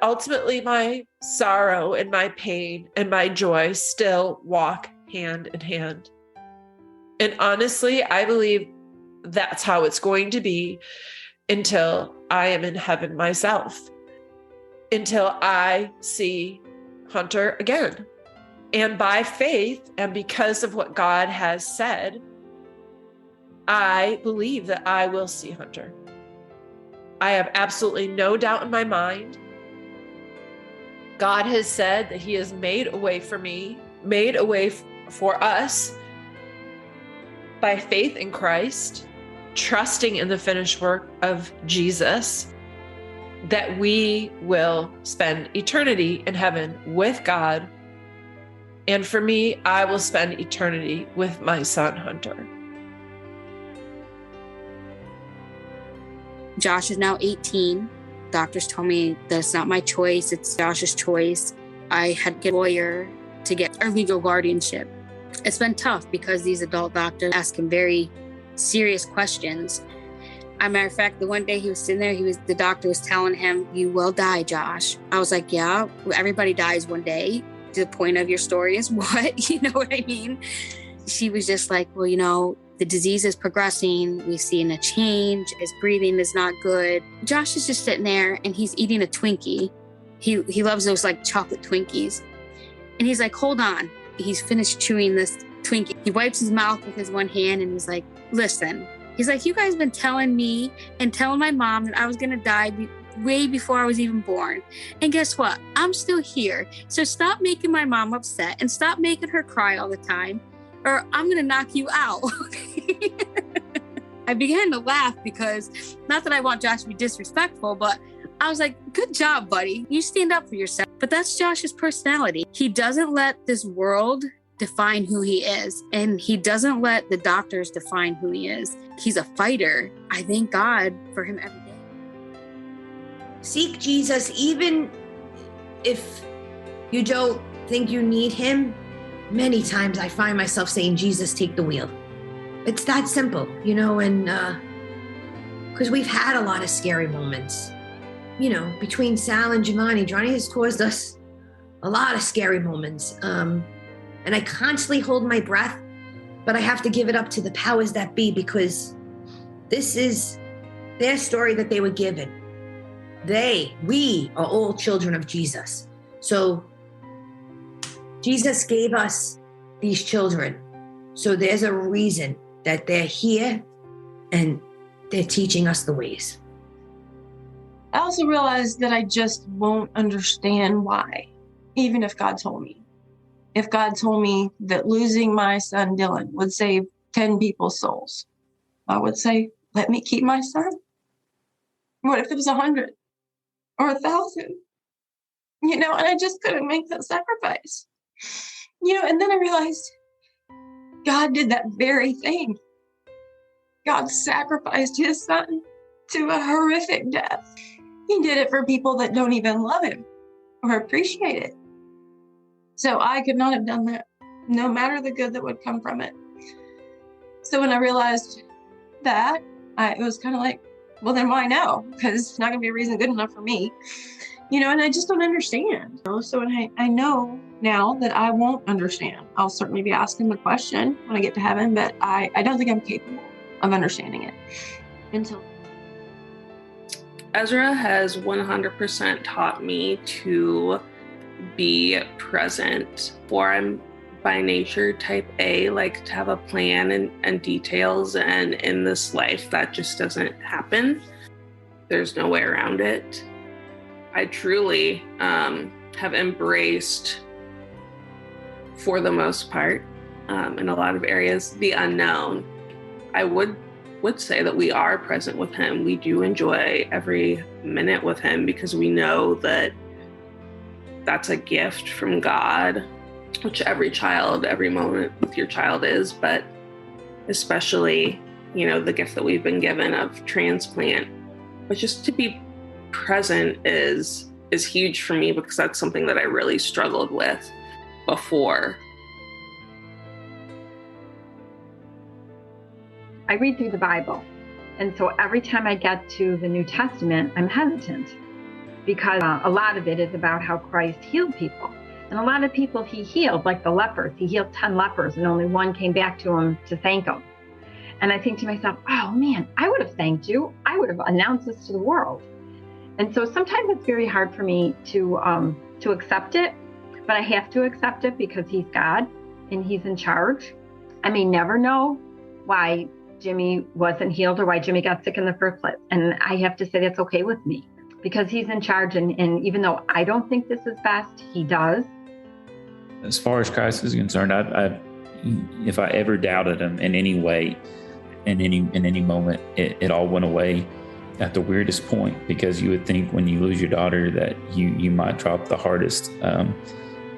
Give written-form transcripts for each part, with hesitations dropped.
ultimately my sorrow and my pain and my joy still walk hand in hand. And honestly, I believe that's how it's going to be until I am in heaven myself, until I see Hunter again. And by faith, and because of what God has said, I believe that I will see Hunter. I have absolutely no doubt in my mind. God has said that he has made a way for me, made a way for us by faith in Christ, trusting in the finished work of Jesus, that we will spend eternity in heaven with God. And for me, I will spend eternity with my son, Hunter. Josh is now 18. Doctors told me that it's not my choice, it's Josh's choice. I had to get a lawyer to get our legal guardianship. It's been tough because these adult doctors ask him very serious questions. As a matter of fact, the one day he was sitting there, the doctor was telling him, "You will die, Josh." I was like, "Yeah, everybody dies one day. The point of your story is what?" You know what I mean? She was just like, "Well, the disease is progressing. We've seen a change. His breathing is not good." Josh is just sitting there and he's eating a Twinkie. He loves those like chocolate Twinkies. And he's like, "Hold on." He's finished chewing this Twinkie. He wipes his mouth with his one hand and he's like, "Listen." He's like, "You guys been telling me and telling my mom that I was going to die way before I was even born. And guess what? I'm still here. So stop making my mom upset and stop making her cry all the time, or I'm going to knock you out." I began to laugh because, not that I want Josh to be disrespectful, but I was like, "Good job, buddy. You stand up for yourself." But that's Josh's personality. He doesn't let this world define who he is, and he doesn't let the doctors define who he is. He's a fighter. I thank God for him every day. Seek Jesus, even if you don't think you need him. Many times I find myself saying, "Jesus, take the wheel." It's that simple, and because we've had a lot of scary moments, between Sal and Giovanni. Johnny has caused us a lot of scary moments. And I constantly hold my breath, but I have to give it up to the powers that be, because this is their story that they were given. We are all children of Jesus. So Jesus gave us these children. So there's a reason that they're here and they're teaching us the ways. I also realized that I just won't understand why, even if God told me. If God told me that losing my son Dylan would save 10 people's souls, I would say, let me keep my son. What if it was 100 or 1,000? And I just couldn't make that sacrifice. And then I realized God did that very thing. God sacrificed his son to a horrific death. He did it for people that don't even love him or appreciate it. So I could not have done that, no matter the good that would come from it. So when I realized that, it was kind of like, well, then why no? Because it's not going to be a reason good enough for me. And I just don't understand. So when I know now that I won't understand. I'll certainly be asking the question when I get to heaven, but I don't think I'm capable of understanding it until. Ezra has 100% taught me to be present, for I'm by nature type A, like to have a plan and details, and in this life that just doesn't happen. There's no way around it. I truly have embraced, for the most part, in a lot of areas, the unknown. I would say that we are present with him. We do enjoy every minute with him because we know that that's a gift from God, which every child, every moment with your child is, but especially, the gift that we've been given of transplant. But just to be present is huge for me, because that's something that I really struggled with before. I read through the Bible, and so every time I get to the New Testament, I'm hesitant. because a lot of it is about how Christ healed people. And a lot of people he healed, like the lepers. He healed 10 lepers and only one came back to him to thank him. And I think to myself, oh man, I would have thanked you. I would have announced this to the world. And so sometimes it's very hard for me to accept it, but I have to accept it because he's God and he's in charge. I may never know why Jimmy wasn't healed or why Jimmy got sick in the first place. And I have to say that's okay with me because he's in charge. And even though I don't think this is best, he does. As far as Christ is concerned, if I ever doubted him in any way, in any moment, it all went away at the weirdest point, because you would think when you lose your daughter that you might drop the hardest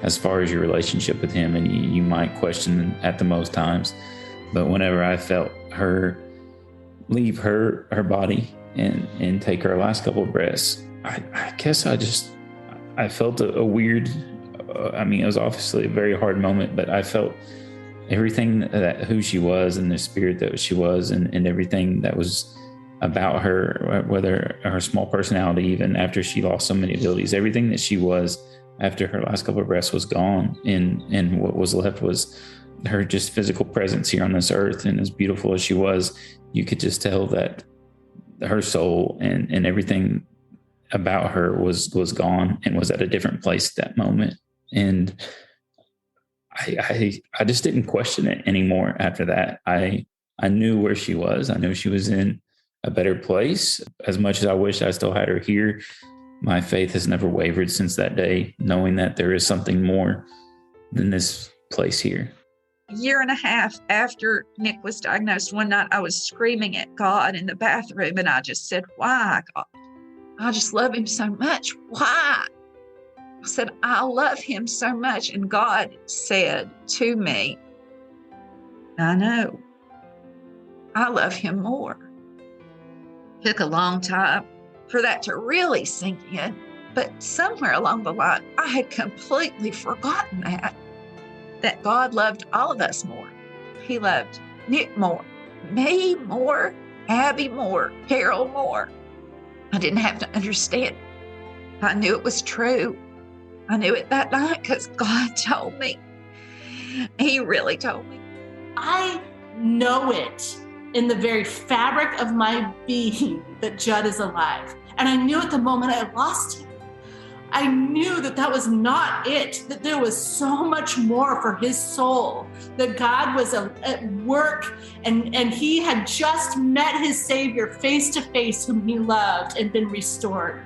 as far as your relationship with him, and you might question at the most times. But whenever I felt her leave her body and take her last couple of breaths, I guess I felt a weird, it was obviously a very hard moment, but I felt everything that who she was and the spirit that she was and everything that was about her, whether her small personality, even after she lost so many abilities, everything that she was after her last couple of breaths was gone. And what was left was her just physical presence here on this earth. And as beautiful as she was, you could just tell that her soul and everything about her was gone and was at a different place at that moment. And I just didn't question it anymore after that. I knew where she was. I knew she was in a better place. As much as I wish I still had her here, my faith has never wavered since that day, knowing that there is something more than this place here. A year and a half after Nick was diagnosed, one night I was screaming at God in the bathroom, and I just said, why, God? I just love him so much. Why? I said, I love him so much. And God said to me, I know. I love him more. It took a long time for that to really sink in. But somewhere along the line, I had completely forgotten that God loved all of us more. He loved Nick more, me more, Abby more, Carol more. I didn't have to understand. I knew it was true. I knew it that night because God told me. He really told me. I know it in the very fabric of my being that Judd is alive. And I knew at the moment I lost him. I knew that was not it, that there was so much more for his soul, that God was at work and he had just met his Savior face to face whom he loved and been restored.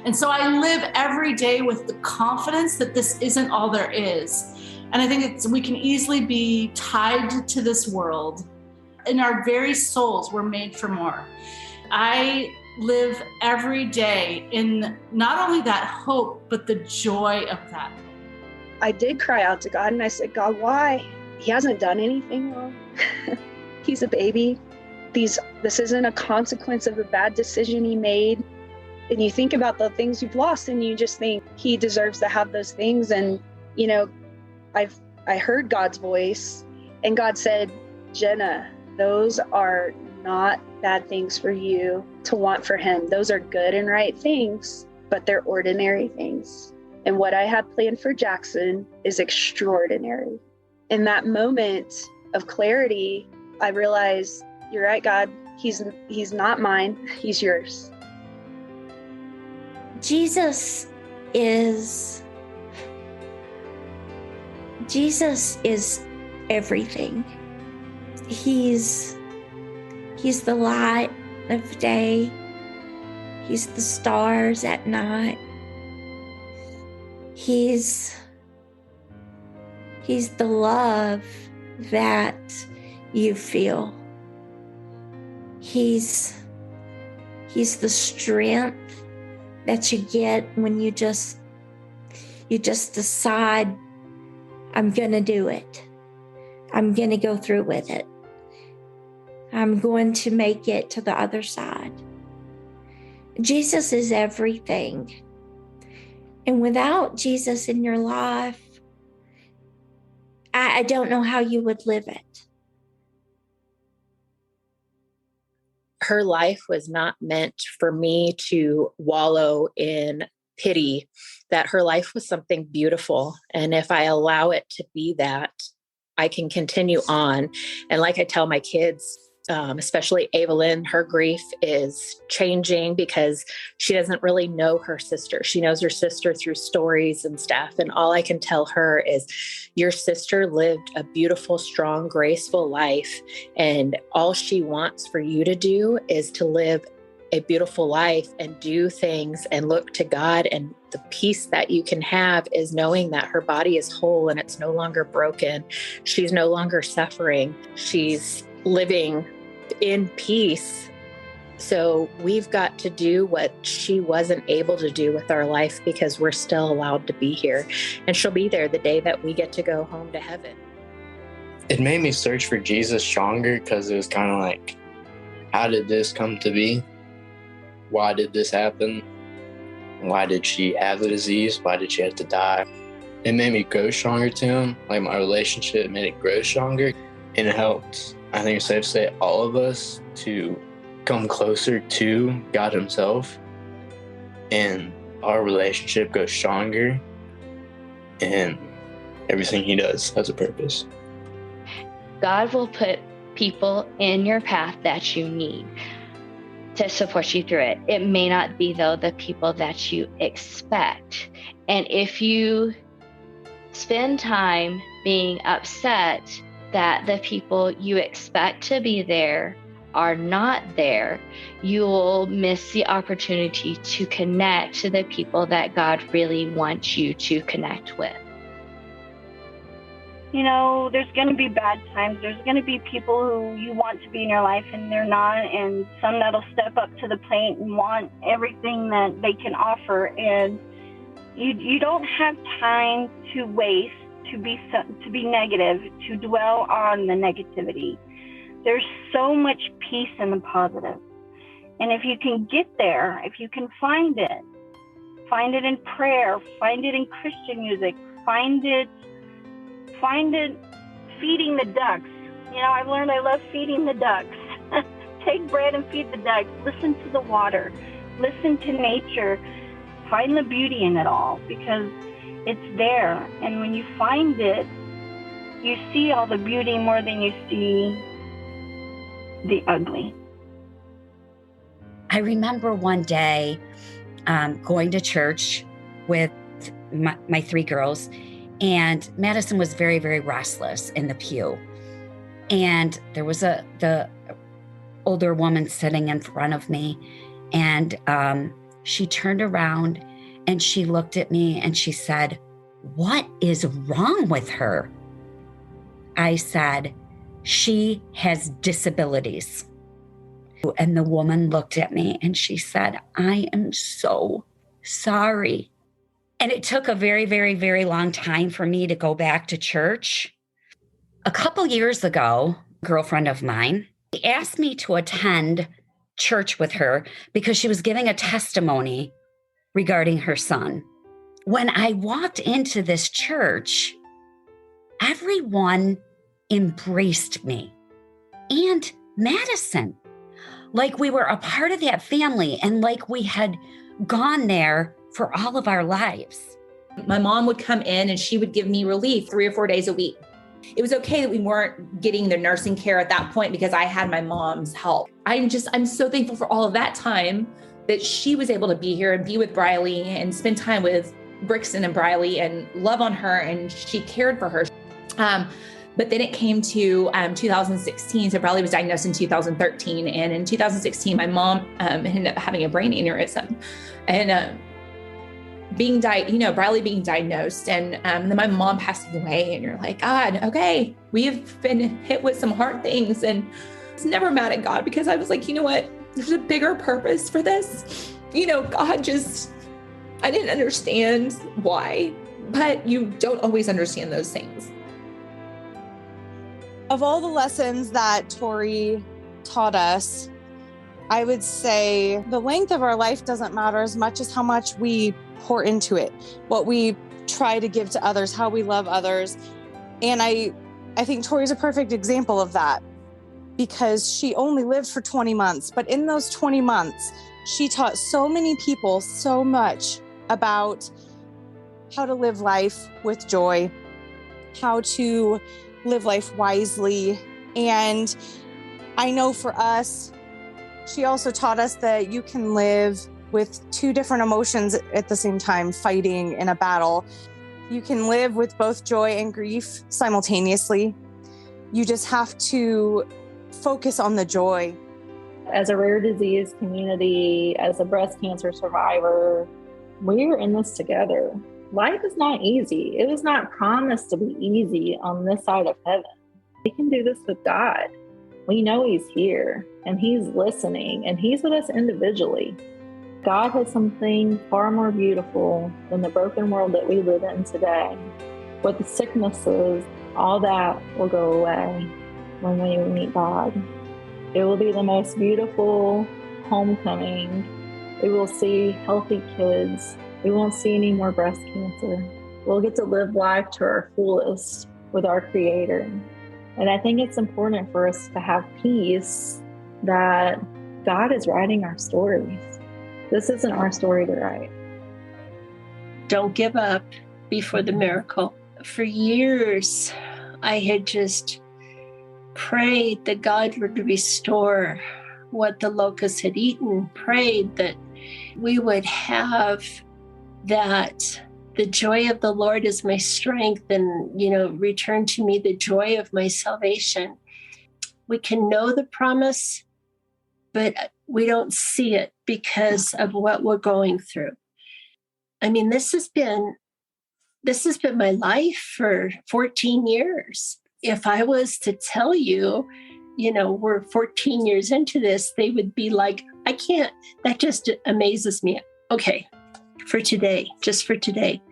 And so I live every day with the confidence that this isn't all there is. And I think we can easily be tied to this world. In our very souls, we're made for more. I live every day in not only that hope, but the joy of that. I did cry out to God and I said, God, why? He hasn't done anything wrong. He's a baby. This isn't a consequence of a bad decision he made. And you think about the things you've lost and you just think he deserves to have those things. And, I heard God's voice and God said, Jenna, those are not bad things for you to want for him. Those are good and right things, but they're ordinary things. And what I have planned for Jackson is extraordinary. In that moment of clarity, I realized, you're right, God, he's not mine, he's yours. Jesus is everything. He's the light of day. He's the stars at night. He's the love that you feel. He's the strength that you get when you just decide, I'm gonna do it. I'm gonna go through with it. I'm going to make it to the other side. Jesus is everything. And without Jesus in your life, I don't know how you would live it. her life was not meant for me to wallow in pity, that her life was something beautiful. And if I allow it to be that, I can continue on. And like I tell my kids, especially Evelyn, her grief is changing because she doesn't really know her sister. She knows her sister through stories and stuff. And all I can tell her is, your sister lived a beautiful, strong, graceful life. And all she wants for you to do is to live a beautiful life and do things and look to God. And the peace that you can have is knowing that her body is whole and it's no longer broken. She's no longer suffering. She's living in peace. So we've got to do what she wasn't able to do with our life because we're still allowed to be here. And she'll be there the day that we get to go home to heaven. It made me search for Jesus stronger because it was kind of like, how did this come to be? Why did this happen? Why did she have the disease? Why did she have to die? It made me grow stronger to him. Like, my relationship made it grow stronger. And it helped, I think it's safe to say, all of us to come closer to God himself. And our relationship goes stronger. And everything he does has a purpose. God will put people in your path that you need to support you through it. It may not be, though, the people that you expect. And if you spend time being upset that the people you expect to be there are not there, you'll miss the opportunity to connect to the people that God really wants you to connect with. You know, there's going to be bad times. There's going to be people who you want to be in your life and they're not, and some that'll step up to the plate and want everything that they can offer. And you don't have time to waste, to be negative, to dwell on the negativity. There's so much peace in the positive. And if you can get there, if you can find it in prayer, find it in Christian music, find it feeding the ducks. You know, I've learned I love feeding the ducks. Take bread and feed the ducks. Listen to the water. Listen to nature. Find the beauty in it all because it's there. And when you find it, you see all the beauty more than you see the ugly. I remember one day going to church with my three girls, and Madison was very, very restless in the pew. And there was the older woman sitting in front of me, and she turned around and she looked at me and she said, "What is wrong with her?" I said, "She has disabilities." And the woman looked at me and she said, "I am so sorry." And it took a very, very, very long time for me to go back to church. A couple years ago, a girlfriend of mine asked me to attend church with her because she was giving a testimony regarding her son. When I walked into this church, everyone embraced me and Madison, like we were a part of that family and like we had gone there for all of our lives. My mom would come in and she would give me relief 3 or 4 days a week. It was okay that we weren't getting the nursing care at that point because I had my mom's help. I'm so thankful for all of that time that she was able to be here and be with Briley and spend time with Brixton and Briley and love on her, and she cared for her. But then it came to 2016. So Briley was diagnosed in 2013. And in 2016, my mom ended up having a brain aneurysm. And Briley being diagnosed, and then my mom passing away, and you're like, God, okay, we've been hit with some hard things. And I was never mad at God because I was like, you know what? There's a bigger purpose for this. God I didn't understand why, but you don't always understand those things. Of all the lessons that Tori taught us, I would say the length of our life doesn't matter as much as how much we pour into it, what we try to give to others, how we love others. And I think Tori's a perfect example of that. because she only lived for 20 months. But in those 20 months, she taught so many people so much about how to live life with joy, how to live life wisely. And I know for us, she also taught us that you can live with two different emotions at the same time, fighting in a battle. You can live with both joy and grief simultaneously. You just have to focus on the joy. As a rare disease community, as a breast cancer survivor, we're in this together. Life is not easy. It was not promised to be easy on this side of heaven. We can do this with God. We know He's here and He's listening and He's with us individually. God has something far more beautiful than the broken world that we live in today. With the sicknesses, all that will go away when we meet God. It will be the most beautiful homecoming. We will see healthy kids. We won't see any more breast cancer. We'll get to live life to our fullest with our Creator. And I think it's important for us to have peace that God is writing our stories. This isn't our story to write. Don't give up before the miracle. For years, I had just prayed that God would restore what the locusts had eaten, prayed that we would have that the joy of the Lord is my strength, and, return to me the joy of my salvation. We can know the promise, but we don't see it because of what we're going through. I mean, this has been my life for 14 years. If I was to tell you, we're 14 years into this, they would be like, I can't, that just amazes me. Okay, just for today,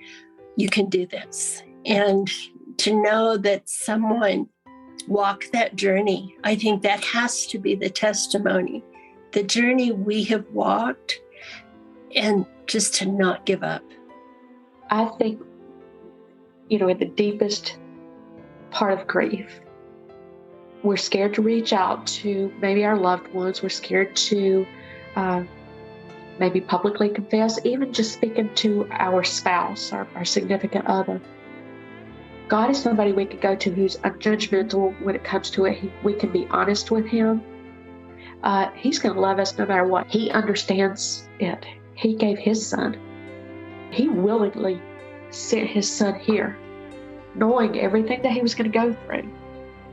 you can do this. And to know that someone walked that journey, I think that has to be the testimony, the journey we have walked, and just to not give up. I think, in the deepest part of grief, we're scared to reach out to maybe our loved ones. We're scared to maybe publicly confess, even just speaking to our spouse, our significant other. God is somebody we can go to who's unjudgmental when it comes to it. We can be honest with Him. He's going to love us no matter what. He understands it. He gave His Son. He willingly sent His Son here, knowing everything that He was going to go through.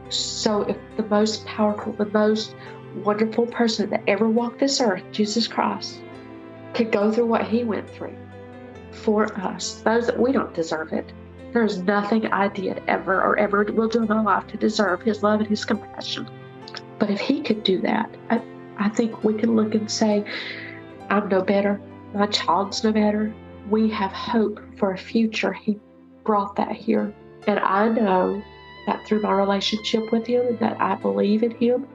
So if the most powerful, the most wonderful person that ever walked this earth, Jesus Christ, could go through what He went through for us, those that we don't deserve it. There's nothing I did ever or ever will do in my life to deserve His love and His compassion. But if He could do that, I think we can look and say, I'm no better. My child's no better. We have hope for a future. He brought that here. And I know that through my relationship with Him and that I believe in Him,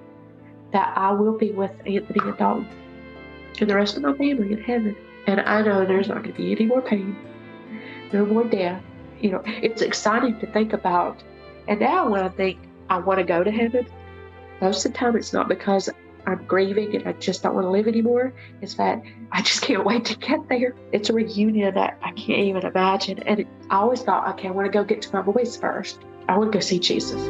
that I will be with Anthony and Dalton and the rest of my family in heaven. And I know there's not going to be any more pain, no more death. It's exciting to think about. And now when I think I want to go to heaven, most of the time it's not because I'm grieving and I just don't want to live anymore. It's that I just can't wait to get there. It's a reunion that I can't even imagine. And I always thought, okay, I want to go get to my boys first. I want to go see Jesus.